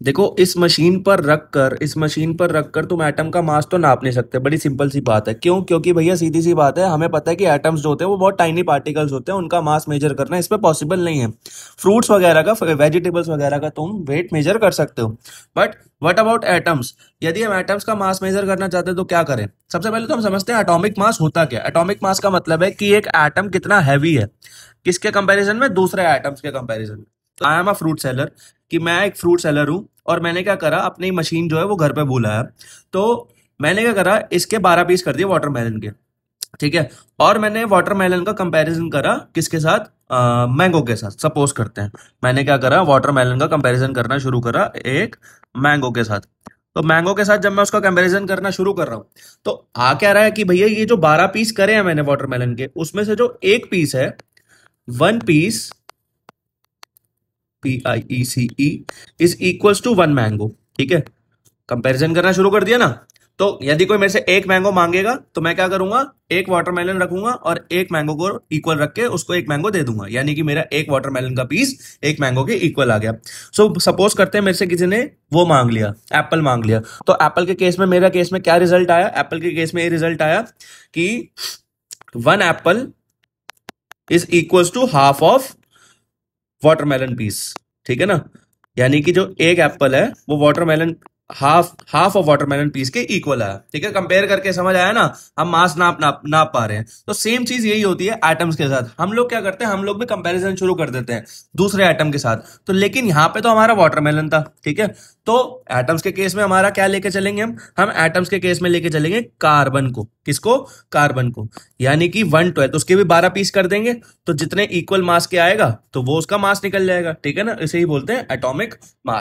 देखो, इस मशीन पर रखकर तुम एटम का मास तो नाप नहीं सकते। बड़ी सिंपल सी बात है। क्यों? क्योंकि भैया सीधी सी बात है, हमें पता है कि एटम्स जो होते हैं वो बहुत टाइनी पार्टिकल्स होते हैं, उनका मास मेजर करना इस पे पॉसिबल नहीं है। फ्रूट्स वगैरह का, वेजिटेबल्स वगैरह का तुम वेट मेजर कर सकते हो, बट व्हाट अबाउट एटम्स? यदि हम एटम्स का मास मेजर करना चाहते हैं तो क्या करें? सबसे पहले तो हम समझते हैं एटॉमिक मास होता क्या है। एटॉमिक मास का मतलब है कि एक एटम कितना हैवी है, किसके कंपैरिजन में? दूसरे एटम्स के कंपैरिजन में। तो I am a fruit seller, कि मैं एक फ्रूट सेलर हूं, और मैंने क्या करा, अपनी मशीन जो है वो घर पे बुलाया। तो मैंने क्या करा, इसके 12 पीस कर दिए वाटरमेलन के। ठीक है। और मैंने वाटरमेलन का कंपैरिजन करा किसके साथ? मैंगो के साथ। सपोज करते हैं मैंने क्या करा, वाटरमेलन का कंपैरिजन करना शुरू करा एक मैंगो के साथ। तो मैंगो के साथ जब मैं उसका कंपैरिजन करना शुरू कर रहा हूं, तो आ क्या रहा है कि भैया ये जो 12 पीस करे हैं मैंने वाटरमेलन के, उसमें से जो एक पीस है, one piece, PIECE, is equals to one mango. ठीक है। कंपैरिजन करना शुरू कर दिया ना। तो यदि कोई मेरे से एक मैंगो मांगेगा तो मैं क्या करूंगा, एक वाटरमेलन रखूंगा और एक मैंगो को इक्वल रख के उसको एक मैंगो दे दूंगा, यानी कि मेरा एक वाटरमेलन का पीस एक मैंगो के इक्वल आ गया। सो सपोज करते हैं मेरे से किसी ने वो मांग लिया, एप्पल मांग लिया। तो एप्पल के केस में, मेरा केस में क्या रिजल्ट आया? एप्पल के केस में ये रिजल्ट आया कि one apple is equals to half of watermelon piece. ठीक है ना? यानी कि जो एक एप्पल है वो watermelon, half half of watermelon piece के इक्वल आया। ठीक है। कंपेयर करके समझ आया ना, हम मास नाप नाप नाप पा रहे हैं। तो सेम चीज यही होती है एटम्स के साथ। हम लोग क्या करते हैं, हम लोग भी कंपैरिजन शुरू कर देते हैं दूसरे एटम के साथ। तो लेकिन यहाँ पे तो हमारा वाटरमेलन था। ठीक है। तो एटम्स के केस में हमारा क्या लेके चलेंगे? हम एटम्स के केस में लेके चलेंगे कार्बन को। किसको? कार्बन को। यानी कि 1/12 उसके भी 12 पीस कर देंगे, तो जितने इक्वल मास के आएगा तो वो उसका मास निकल जाएगा। ठीक है ना? इसे ही बोलते हैं एटॉमिक मास।